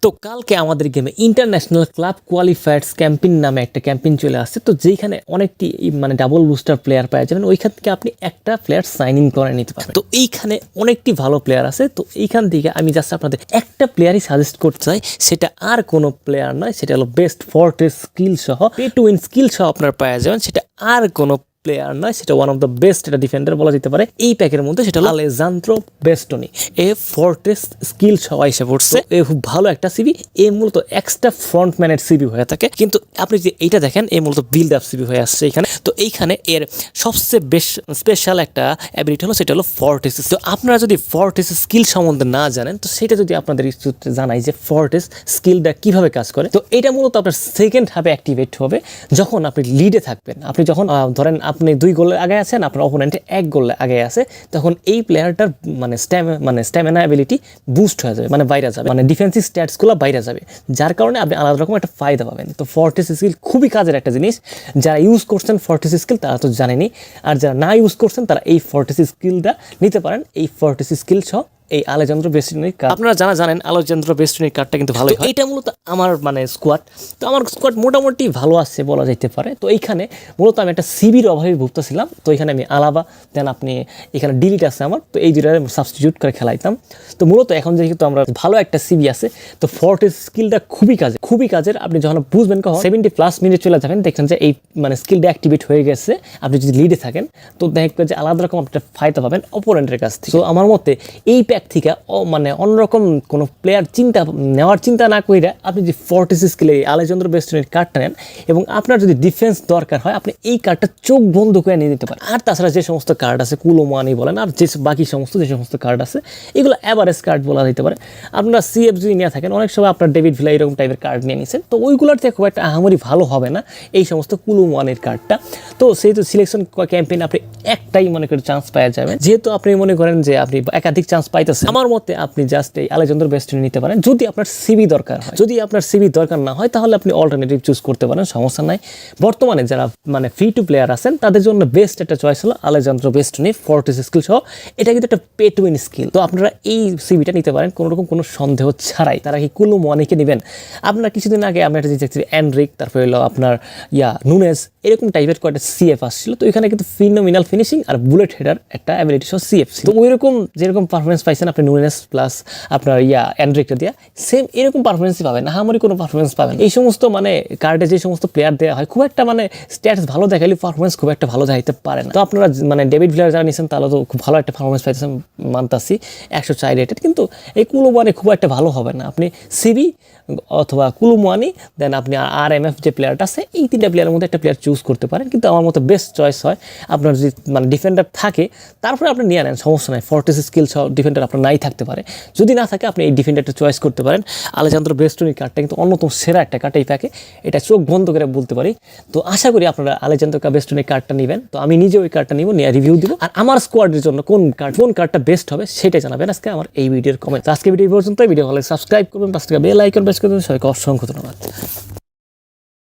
তো কালকে আমাদের গেমে ইন্টারন্যাশনাল ক্লাব কোয়ালিফায়ার্স ক্যাম্পেইন নামে একটা ক্যাম্পেইন চলে আসছে। তো যেখানে অনেকটি মানে ডাবল বুস্টার প্লেয়ার পাওয়া যাবেন, ওইখান থেকে আপনি একটা প্লেয়ার সাইন ইন করে নিতে পারেন। তো এইখানে অনেকটি ভালো প্লেয়ার আছে। তো এইখান থেকে আমি জাস্ট আপনাদের একটা প্লেয়ারই সাজেস্ট করতে চাই, সেটা আর কোনো প্লেয়ার নয়, সেটা হলো বেস্ট ফোর্ট্রেস স্কিল সহ পে টু উইন স্কিল সহ আপনারা পাওয়া যাবেন। সেটা আর কোনো প্লেয়ার নয়, সেটা ওয়ান অফ দ্য বেস্ট এটা ডিফেন্ডার বলা যেতে পারে এই প্যাকের মধ্যে। সেটা হলো আলেজান্দ্রো বেস্টনি। এ ফোর্ট্রেস স্কিল সহ এসে পড়ছে। এ খুব ভালো একটা সিবি। এ মূলত এক্সট্রা ফ্রন্টম্যানের সিবি হয়ে থাকে, কিন্তু আপনি যে এইটা দেখেন এ মূলত বিল্ড আপ সিবি হয়ে আসছে এখানে। তো এইখানে এর সবচেয়ে বেশ স্পেশাল একটা অ্যাবিলিটি হলো, সেটা হলো ফোর্ট্রেস। তো আপনারা যদি ফোর্ট্রেস স্কিল সম্বন্ধে না জানেন, তো সেটা যদি আপনাদের জানাই যে ফোর্ট্রেস স্কিলটা কিভাবে কাজ করে, তো এটা মূলত আপনার সেকেন্ড হাফে অ্যাক্টিভেট হবে যখন আপনি লিডে থাকবেন। আপনি যখন ধরেন আপনি 2 গোলের আগে আছেন, আপনার অপোনেন্টে 1 গোলের আগে আছে, তখন এই প্লেয়ারটার স্ট্যামিনা অ্যাবিলিটি বুস্ট হয়ে যাবে, মানে বাইরে যাবে, মানে ডিফেন্সিভ স্ট্যাটসগুলো বাইরে যাবে, যার কারণে আপনি আলাদা রকম একটা ফায়দা পাবেন। তো ফোর্ট্রেস স্কিল খুবই কাজের একটা জিনিস। যারা ইউজ করছেন ফোর্ট্রেস স্কিল তারা তো জানেনি, আর যারা না ইউজ করছেন তারা এই ফোর্ট্রেস স্কিলটা নিতে পারেন। এই ফোর্ট্রেস স্কিল সহ এই আলেজান্দ্রো বেস্টনির কার্ড, আপনারা জানেন আলেজান্দ্রো বেস্টনির কার্ডটা কিন্তু ভালোই হয়। এটা মূলত আমার স্কোয়াড, তো আমার স্কোয়াড মোটামুটি ভালো আসছে বলা যেতে পারে। তো এইখানে মূলত আমি একটা সিবির অভাবে ভুগতেছিলাম। তো এখানে আমি আলাবা দেন আপনি এখানে ডিলিট আছে আমার, তো এই দুইটা সাবস্টিটিউট করে খেলাইতাম। তো মূলত এখন যেহেতু আমরা ভালো একটা সিবি আছে, তো ফোর্ট্রেস স্কিলটা খুবই কাজের। আপনি যখন বুঝবেন কখন 70+ মিনিট চলে যাবেন, দেখছেন যে এই স্কিলটা অ্যাক্টিভেট হয়ে গেছে, আপনি যদি লিডে থাকেন, তো দেখবেন যে আলাদা রকম একটা ফায়দা পাবেন অপোনেন্টের কাছ থেকে। তো আমার মতে এই প্যাক থেকে অন্যরকম কোনো প্লেয়ার নেওয়ার চিন্তা না করে আপনি যে ফোর্ট্রেস স্কিলে আলেজান্দ্রো বেস্টনির কার্ডটা নেন, এবং আপনার যদি ডিফেন্স দরকার হয়, আপনি এই কার্ডটা চোখ বন্ধ করে নিয়ে নিতে পারেন। আর তাছাড়া যে সমস্ত কার্ড আছে কুলোমানি বলেন, আর যে বাকি যে সমস্ত কার্ড আছে, এগুলো অ্যাভারেজ কার্ড বলা যেতে পারে। আপনারা সিএফ যদি নিয়ে থাকেন, অনেক সময় আপনার ডেভিড ভিলা এরকম টাইপের কার্ড নিয়ে নিয়েছেন, তো ওইগুলোর থেকে খুব একটা আহামরি ভালো হবে না এই সমস্ত কুলোমানির কার্ডটা। তো সেই তো সিলেকশন ক্যাম্পেইন আপনি একটাই মনে করে চান্স পাওয়া যাবেন। যেহেতু আপনি মনে করেন যে আপনি একাধিক চান্স পাইতেছেন, আমার মতে আপনি জাস্ট এই আলেজান্দ্রো বেস্টনি নিতে পারেন যদি আপনার সিবি দরকার হয়। যদি আপনার সিবি দরকার না হয়, তাহলে আপনি অল্টারনেটিভ চুজ করতে পারেন, সমস্যা নাই। বর্তমানে যারা ফ্রি টু প্লেয়ার আছেন, তাদের জন্য বেস্ট একটা চয়েস হলো আলেজান্দ্রো বেস্টনি ফোর্ট্রেস স্কিল সহ। এটা কিন্তু একটা পে টু উইন স্কিল। তো আপনারা এই সিবিটা নিতে পারেন কোনো সন্দেহ ছাড়াই। তারা কি কুলোমানিকে নেবেন? আপনারা কিছুদিন আগে আমরা একটা দেখছি এনরিক, তারপরে হলো আপনার নুনেজ, এরকম টাইপের কয়েকটা সিএফ আসছিল। তো এখানে কিন্তু ফিনোমিনাল ফিনিশিং আর বুলেট হেডার একটা অ্যাবিলিটি সহ সিএফ। তো ওইরকম যেরকম পারফরমেন্স পাইছেন আপনি নুনেজ প্লাস আপনার এনরিকটা দিয়া, সেম এরকম পারফরমেন্সই পাবেন, হামারি কোনো পারফরমেন্স পাবেন। এই সমস্ত কার্ডে যে সমস্ত প্লেয়ার দেওয়া হয়, খুব একটা স্ট্যাটস ভালো দেখালে পারফরমেন্স খুব একটা ভালো দেখাইতে পারে না। তো আপনারা ডেভিড ভিলার যারা নিয়েছেন, তাহলে তো খুব ভালো একটা পারফরমেন্স পাইতেছেন মানতাছি, 104 রেটেড। কিন্তু এই কুলোমানি খুব একটা ভালো হবে না। আপনি সিবি অথবা কুলোমানি, দেন আপনি আরএমএফ যে প্লেয়ারটা আছে, এই 3টা প্লেয়ারের মধ্যে একটা প্লেয়ার চুজ করতে পারেন। কিন্তু আমার মতো বেস্ট চয়েস হয় আপনার যদি ডিফেন্ডার থাকে, তারপরে আপনি নিয়ে নেন, সমস্যা নাই। ফোর্ট্রেস স্কিল সহ ডিফেন্ডার আপনার নাই থাকতে পারে, যদি না থাকে আপনি এই ডিফেন্ডারটা চয়েস করতে পারেন। আলেজান্দ্রো বেস্টনির কার্ডটা কিন্তু অন্যতম সেরা একটা কার্ড এই প্যাকে, এটা চোখ বন্ধ করে বলতে পারি। তো আশা করি আপনারা আলেজান্দ্রো বেস্টনির কার্ডটা নেবেন। তো আমি নিজে ওই কার্ডটা নিব, নিয়ে রিভিউ দিব, আর আমার স্কোয়াডের জন্য কোন কার্ডটা বেস্ট হবে সেটাই জানাবেন আজকে আমার এই ভিডিওর কমেন্ট। আজকে ভিডিও পর্যন্ত। ভিডিও ভালো সাবস্ক্রাইব করবেন, 5 টাকা বেল আইকন প্রেস করবেন। সবাইকে অসংখ্য ধন্যবাদ।